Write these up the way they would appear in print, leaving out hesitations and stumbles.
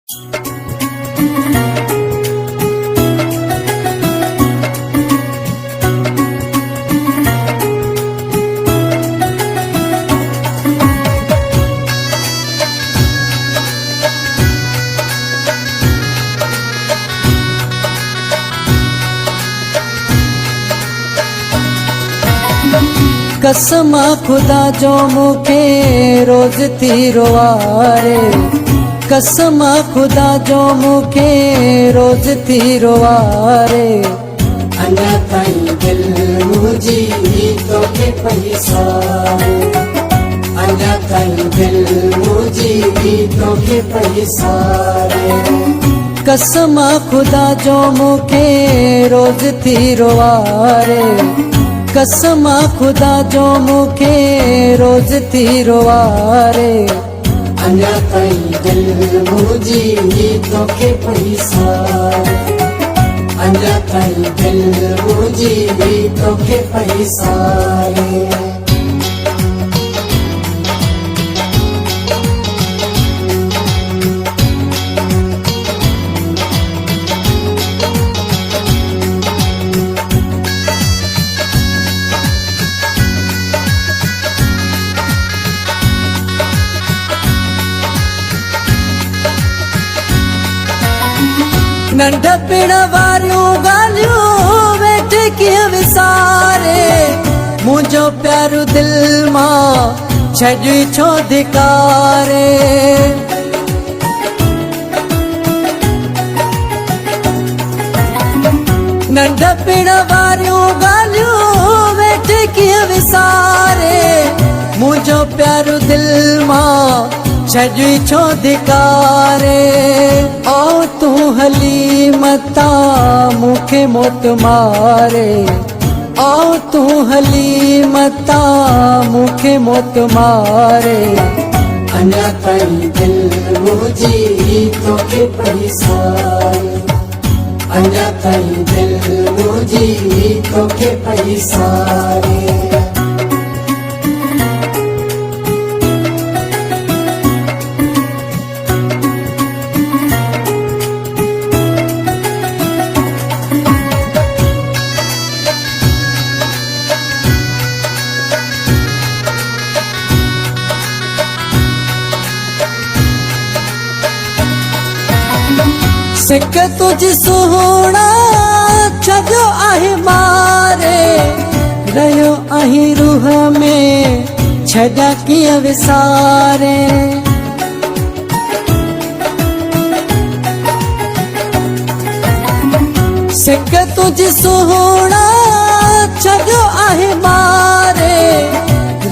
कसम खुदा जो मुखे रोज थी रोवारे, कसम खुदा जो मुखे रोज थी रोवारे। अञा ताईं दिल मुंहिंजी तोखे पैसारे, अञा ताईं दिल मुंहिंजी तोखे पैसारे। कसम खुदा जो मुखे रोज थी रोवारे, कसम खुदा जो मुखे रोज थी रोवारे। अञा ताईं दिल मुंहिंजी तोखे पैसारे, अञा ताईं दिल मुंहिंजी तोखे पैसारे। नंढपिण वारियूं ॻाल्हियूं वेठे कीअं विसारे, मुंहिंजो प्यारो दिल मां छॾी छो धिकारे। नंढपिण वारियूं ॻाल्हियूं वेठे कीअं विसारे, मुंहिंजो प्यारो दिल मां छॾी छो धिकारे। ओ तू हली मता मूंखे मोत मारे, ओ तू हली मता मूंखे मोत मारे। अञा ताईं दिल मुंहिंजी तोखे पैसारे, अञा ताईं दिल मुंहिंजी तोखे पैसारे। सिक तुझ सुहिणा छॾियो आहे मारे, रहियो आहीं रूह में छॾा कीअं विसारे। सिक तुझ सुहिणा छॾियो आहे मारे,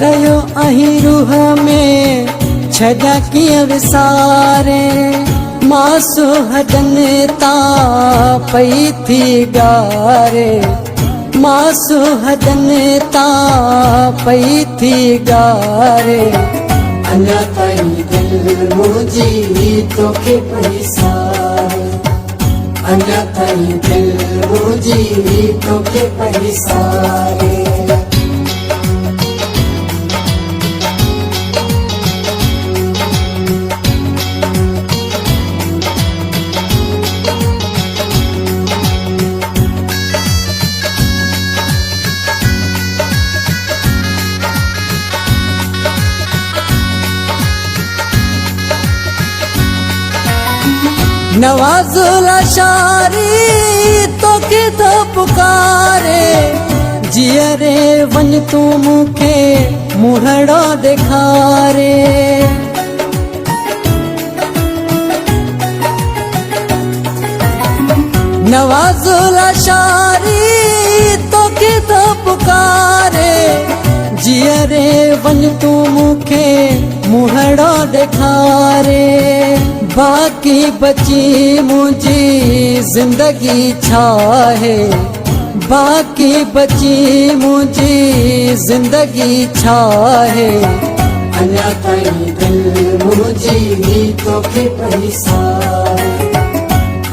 रहियो आहीं रूह में छॾा कीअं विसारे। मां सुहदनि तां पई थी ॻारे, मां सुहदनि तां पई थी ॻारे। अञा ताईं दिल मुंहिंजी तोखे पैसारे, अञा ताईं दिल मुंहिंजी तोखे पैसारे। नवाज़ुला शारी तोखे थो पुकारे, जीअरे वञ तू मूंखे मुंहड़ो ॾेखारे। नवाज़ुला शारी तोखे थो पुकारे, जीअरे वञ तू मूंखे मुंहड़ो ॾेखारे। बाक़ी बची मुंहिंजी ज़िंदगी छा है, बाक़ी बची मुंहिंजी ज़िंदगी छा है। अञा ताईं दिल मुंहिंजी तोखे पैसारे,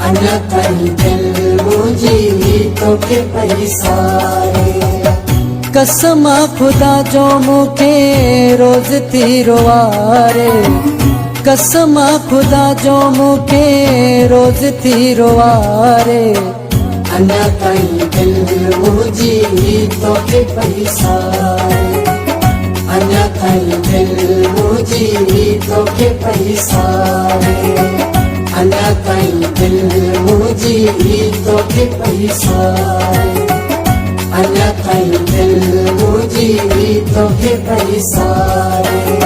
अञा ताईं दिल मुंहिंजी तोखे पैसारे। कसम खुदा जो मुखे रोज थी रोवारे, कसम खुदा जो मूंखे रोज़ थी रोआरे अञा ताईं दिलि मुंहिंजी तोखे पई सारे अञा ताईं दिलि मुंहिंजी तोखे पई सारे अञा ताईं दिलि मुंहिंजी तोखे पई सारे अञा ताईं दिलि मुंहिंजी तोखे पई सारे